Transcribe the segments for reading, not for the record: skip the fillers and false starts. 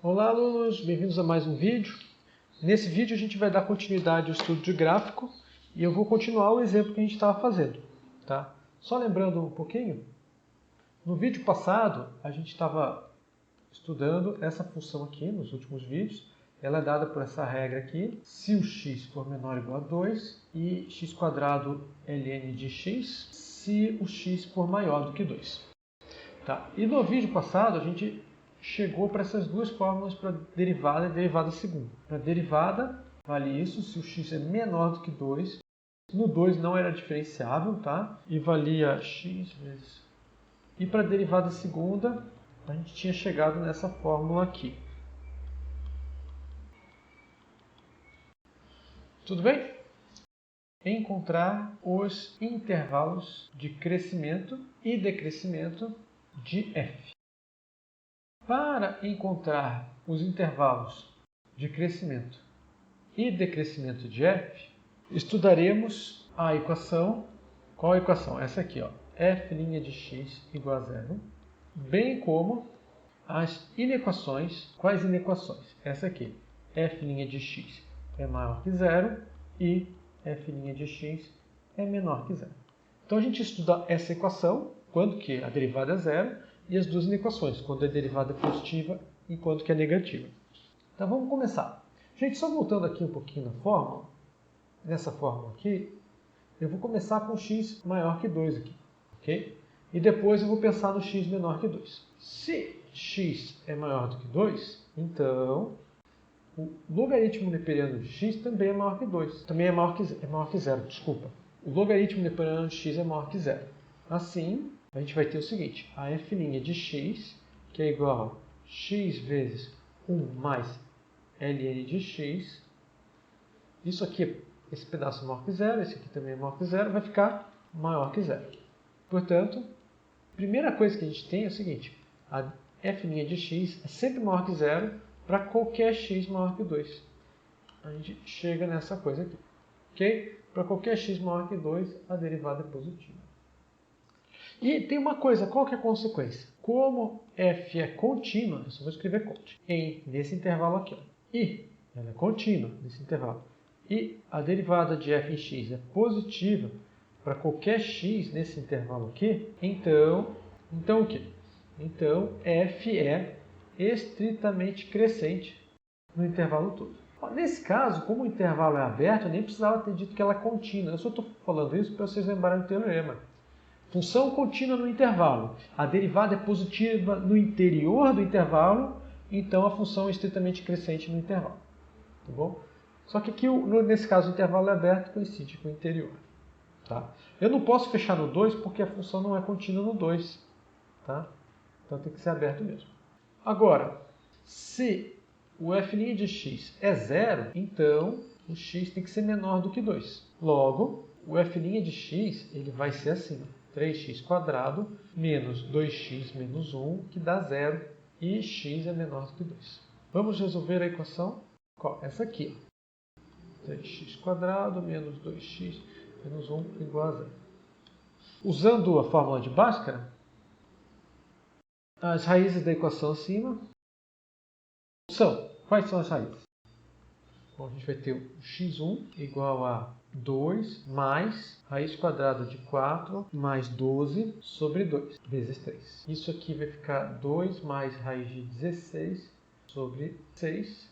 Olá alunos, bem-vindos a mais um vídeo. Nesse vídeo a gente vai dar continuidade ao estudo de gráfico e eu vou continuar o exemplo que a gente estava fazendo. Tá? Só lembrando um pouquinho, no vídeo passado a gente estava estudando essa função aqui nos últimos vídeos. Ela é dada por essa regra aqui, se o x for menor ou igual a 2 e x² ln de x se o x for maior do que 2. Tá? E no vídeo passado a gente chegou para essas duas fórmulas para derivada e derivada segunda. Para derivada, vale isso se o x é menor do que 2. No 2 não era diferenciável, tá? E valia x vezes... E para derivada segunda, a gente tinha chegado nessa fórmula aqui. Tudo bem? Encontrar os intervalos de crescimento e decrescimento de f. Para encontrar os intervalos de crescimento e decrescimento de f, estudaremos a equação. Qual a equação? Essa aqui, ó, f' de x igual a zero, bem como as inequações. Quais inequações? Essa aqui, f' de x é maior que zero e f' de x é menor que zero. Então a gente estuda essa equação, quando que a derivada é zero, e as duas inequações, quando a derivada é positiva e quando que é negativa. Então vamos começar. Gente, só voltando aqui um pouquinho na fórmula, nessa fórmula aqui, eu vou começar com x maior que 2 aqui, ok? E depois eu vou pensar no x menor que 2. Se x é maior do que 2, então o logaritmo neperiano de x também é maior que 2. Também é maior que zero, desculpa. O logaritmo neperiano de x é maior que zero. Assim, a gente vai ter o seguinte, a f' de x, que é igual a x vezes 1 mais ln de x. Isso aqui, esse pedaço é maior que zero, esse aqui também é maior que zero, vai ficar maior que zero. Portanto, a primeira coisa que a gente tem é o seguinte, a f' de x é sempre maior que zero para qualquer x maior que 2. A gente chega nessa coisa aqui, ok? Para qualquer x maior que 2, a derivada é positiva. E tem uma coisa, qual que é a consequência? Como f é contínua, eu só vou escrever cont, nesse intervalo aqui, ó, e ela é contínua nesse intervalo, e a derivada de f em x é positiva para qualquer x nesse intervalo aqui, então o quê? Então f é estritamente crescente no intervalo todo. Nesse caso, como o intervalo é aberto, eu nem precisava ter dito que ela é contínua. Eu só estou falando isso para vocês lembrarem do teorema. Função contínua no intervalo. A derivada é positiva no interior do intervalo, então a função é estritamente crescente no intervalo. Tá bom? Só que aqui, nesse caso, o intervalo é aberto, coincide com o interior. Tá? Eu não posso fechar no 2 porque a função não é contínua no 2. Tá? Então tem que ser aberto mesmo. Agora, se o f' de x é zero, então o x tem que ser menor do que 2. Logo, o f' de x ele vai ser assim, 3x² menos 2x menos 1, que dá zero, e x é menor do que 2. Vamos resolver a equação? Essa aqui. 3x² menos 2x menos 1 igual a zero. Usando a fórmula de Bhaskara, as raízes da equação acima quais são as raízes? Bom, a gente vai ter o x1 igual a 2 mais raiz quadrada de 4 mais 12 sobre 2 vezes 3. Isso aqui vai ficar 2 mais raiz de 16 sobre 6.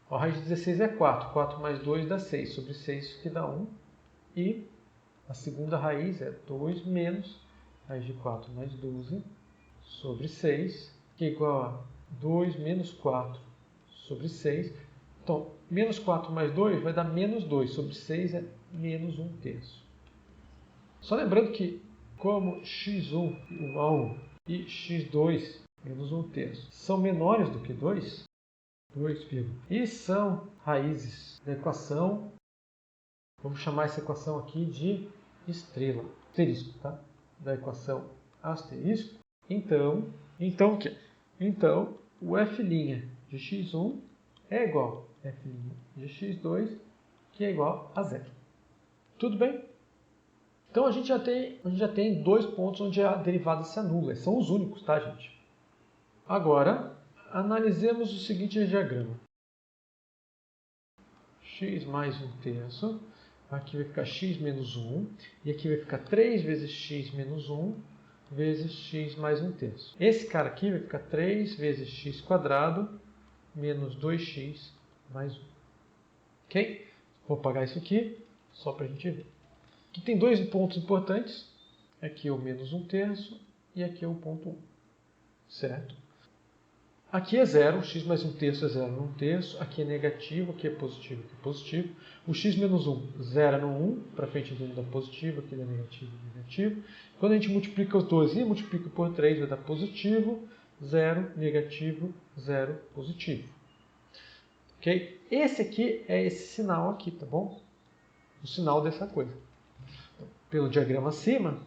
A raiz de 16 é 4. 4 mais 2 dá 6 sobre 6, que dá 1. E a segunda raiz é 2 menos raiz de 4 mais 12 sobre 6, que é igual a 2 menos 4 sobre 6. Então, menos 4 mais 2 vai dar menos 2 sobre 6 é menos 1 terço. Só lembrando que, como x1 igual a 1 e x2 menos 1 terço são menores do que 2, e são raízes da equação, vamos chamar essa equação aqui de estrela, asterisco, tá? Da equação asterisco. Então o quê? Então, o f' de x1 é igual a f' de x2, que é igual a zero. Tudo bem? Então a gente já tem dois pontos onde a derivada se anula. São os únicos, tá, gente? Agora, Analisemos o seguinte diagrama. X mais 1/3. Aqui vai ficar x menos 1. E aqui vai ficar 3 vezes x menos 1 vezes x mais 1/3. Esse cara aqui vai ficar 3 vezes x quadrado menos 2x mais 1. Ok? Vou apagar isso aqui, só para a gente ver. Aqui tem dois pontos importantes. Aqui é o menos 1/3 e aqui é o ponto 1. Certo? Aqui é 0, x mais 1/3 é 0 no 1/3. Aqui é negativo, aqui é positivo, aqui é positivo. O x menos 1, 0 no 1, para frente do 1 dá positivo, aqui dá negativo, negativo. Quando a gente multiplica os dois e multiplica por 3, vai dar positivo, 0, negativo, 0, positivo. Ok? Esse aqui é esse sinal aqui, tá bom? O sinal dessa coisa. Pelo diagrama acima,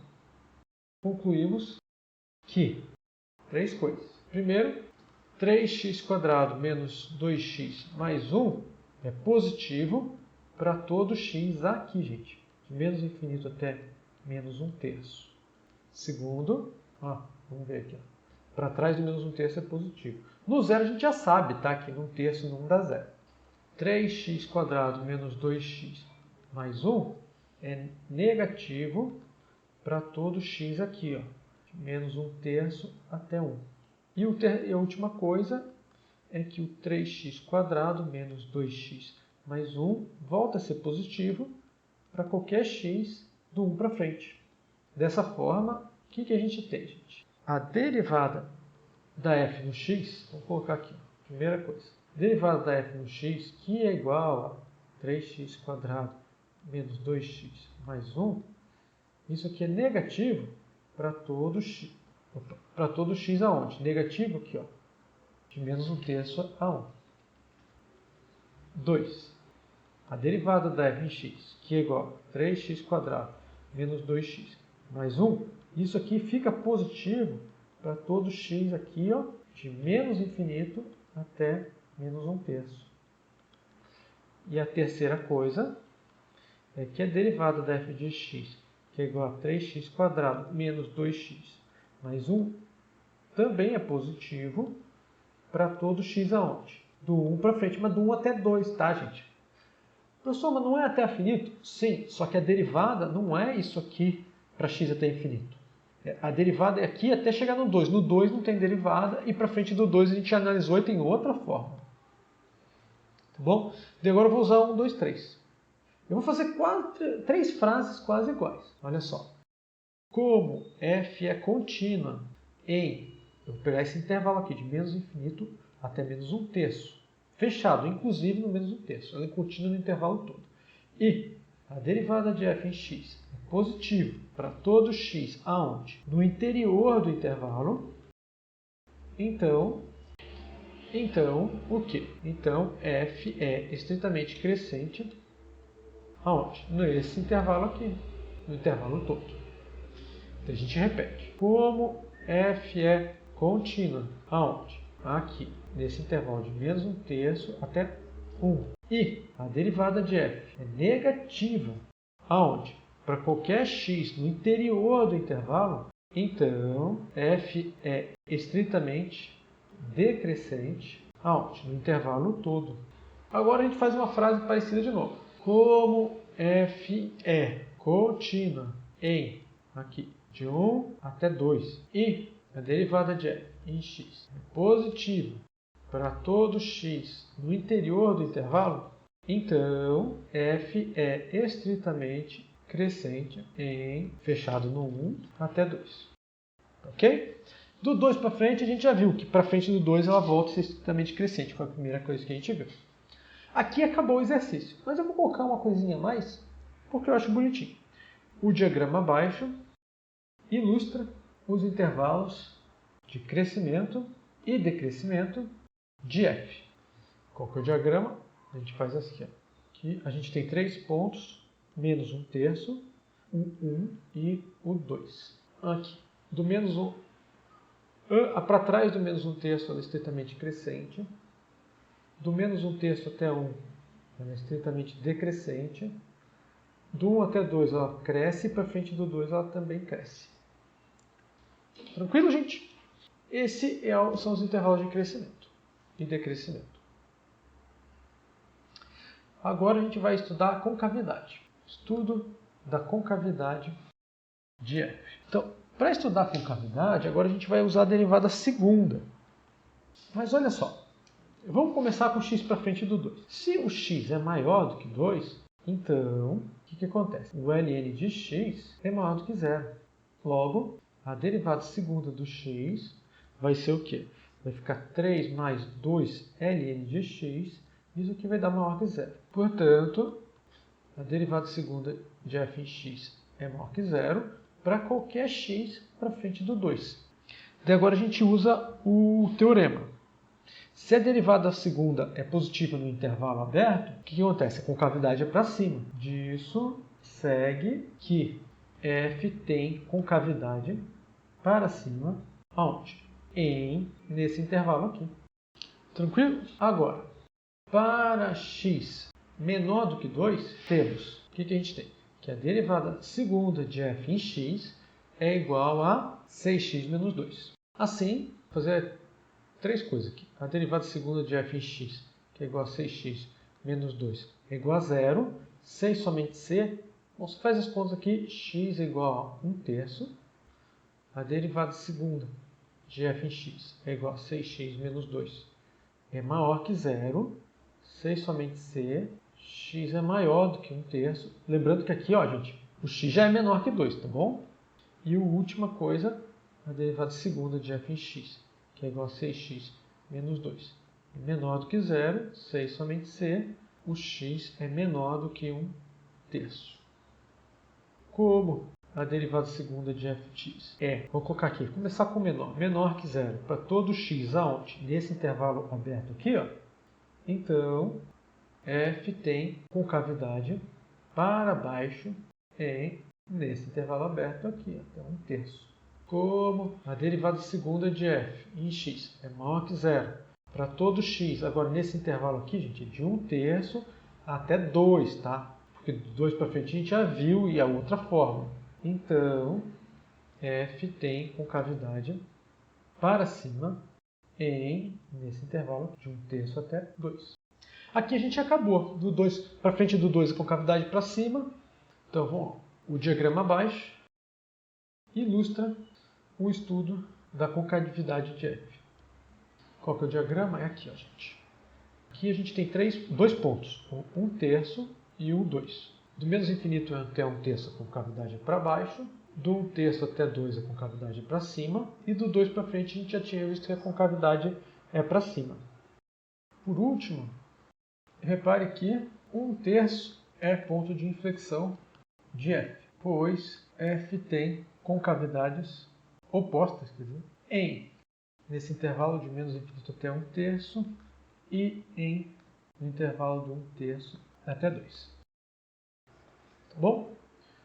concluímos que três coisas. Primeiro, 3x² menos 2x mais 1 é positivo para todo x aqui, gente. De menos infinito até menos 1/3. Segundo, vamos ver aqui. Para trás do menos 1/3 é positivo. No zero a gente já sabe, tá? Que no 1/3 não dá zero. 3x² menos 2x mais 1 é negativo para todo x aqui, ó. De menos 1/3 até 1. E a última coisa é que o 3x² menos 2x mais 1 volta a ser positivo para qualquer x do 1 para frente. Dessa forma, o que a gente tem, gente? A derivada da f no x, vou colocar aqui, primeira coisa. Derivada da f no x, que é igual a 3x² menos 2x mais 1, isso aqui é negativo para todo x. Para todo x aonde? Negativo aqui, ó, de menos 1/3 a 1. 2. A derivada da f em x, que é igual a 3x² menos 2x mais 1, isso aqui fica positivo para todo x aqui, ó, de menos infinito até menos 1/3. E a terceira coisa é que a derivada da f de x, que é igual a 3x² menos 2x mais 1, também é positivo para todo x aonde? Do 1 para frente, mas do 1 até 2, tá, gente? Professor, mas não é até infinito? Sim, só que a derivada não é isso aqui para x até infinito. A derivada é aqui até chegar no 2. No 2 não tem derivada e para frente do 2 a gente analisou e tem outra forma. Tá bom? E agora eu vou usar 1, 2, 3. Eu vou fazer três frases quase iguais. Olha só. Como f é contínua em... Eu vou pegar esse intervalo aqui de menos infinito até menos 1/3. Fechado, inclusive no menos 1/3. Ela é contínua no intervalo todo. E a derivada de f em x é positivo para todo x aonde? No interior do intervalo. Então, o quê? Então, f é estritamente crescente aonde? Nesse intervalo aqui, no intervalo todo. Então, a gente repete. Como f é contínua aonde? Aqui, nesse intervalo de menos 1/3 até 1. E a derivada de f é negativa aonde? Para qualquer x no interior do intervalo, então f é estritamente decrescente aonde? No intervalo todo. Agora a gente faz uma frase parecida de novo. Como f é contínua em, aqui, de 1 até 2 e a derivada de f em x é positiva para todo x no interior do intervalo, então f é estritamente crescente em, fechado no 1 até 2. Ok? Do 2 para frente a gente já viu que para frente do 2 ela volta a ser estritamente crescente, foi a primeira coisa que a gente viu. Aqui acabou o exercício, mas eu vou colocar uma coisinha a mais porque eu acho bonitinho. O diagrama abaixo ilustra os intervalos de crescimento e decrescimento de f. Qual que é o diagrama? A gente faz assim. Aqui a gente tem 3 pontos, menos 1/3, o 1 e o 2. Aqui, do menos 1, para trás do menos 1/3 ela é estritamente crescente. Do menos 1/3 até 1 ela é estritamente decrescente. Do 1 até 2 ela cresce e para frente do 2 ela também cresce. Tranquilo, gente? Esses são os intervalos de crescimento. e decrescimento. Agora a gente vai estudar a concavidade. Estudo da concavidade de f. Então, para estudar a concavidade, agora a gente vai usar a derivada segunda. Mas olha só, vamos começar com o x para frente do 2. Se o x é maior do que 2, então, o que acontece? O ln de x é maior do que zero. Logo, a derivada segunda do x vai ser o quê? Vai ficar 3 mais 2 ln de x, isso aqui vai dar maior que zero. Portanto, a derivada segunda de f em x é maior que zero para qualquer x para frente do 2. Daí agora a gente usa o teorema. Se a derivada segunda é positiva no intervalo aberto, o que acontece? A concavidade é para cima. Disso segue que f tem concavidade para cima, aonde? Nesse intervalo aqui. Tranquilo? Agora, para x menor do que 2, temos, o que a gente tem? Que a derivada segunda de f em x é igual a 6x menos 2. Assim, vou fazer três coisas aqui. A derivada segunda de f em x, que é igual a 6x menos 2, é igual a zero. 6 somente c. Bom, você faz as contas aqui, x é igual a 1/3. A derivada segunda de f em x é igual a 6x menos 2. É maior que zero. 6 somente c. X é maior do que 1/3. Lembrando que aqui, ó, gente, o x já é menor que 2, tá bom? E a última coisa, a derivada segunda de f em x, que é igual a 6x menos 2. É menor do que zero. 6 somente c. O x é menor do que 1/3. Como a derivada segunda de f de x vou colocar aqui, começar com menor, menor que zero, para todo x aonde? Nesse intervalo aberto aqui, ó. Então, f tem concavidade para baixo nesse intervalo aberto aqui, até 1/3. Como a derivada segunda de f em x é maior que zero, para todo x, agora nesse intervalo aqui, gente, de 1/3 até 2, tá? Porque de 2 para frente a gente já viu e a outra forma. Então, f tem concavidade para cima nesse intervalo de 1/3 até 2. Aqui a gente acabou. Do 2 para frente do 2 a concavidade para cima. Então, vamos lá. O diagrama abaixo ilustra o estudo da concavidade de f. Qual que é o diagrama? É aqui, ó, gente. Aqui a gente tem dois pontos, o 1/3 e o 2. Do menos infinito até 1/3 a concavidade é para baixo, do 1/3 até 2 a concavidade é para cima, e do 2 para frente a gente já tinha visto que a concavidade é para cima. Por último, repare que 1/3 é ponto de inflexão de f, pois f tem concavidades opostas, quer dizer, nesse intervalo de menos infinito até 1/3 e no intervalo de 1/3 até 2. Tá bom?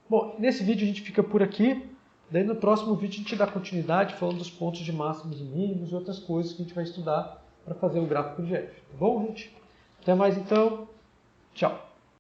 Bom, nesse vídeo a gente fica por aqui. Daí no próximo vídeo a gente dá continuidade falando dos pontos de máximos e mínimos e outras coisas que a gente vai estudar para fazer o gráfico de f. Tá bom, gente? Até mais então. Tchau.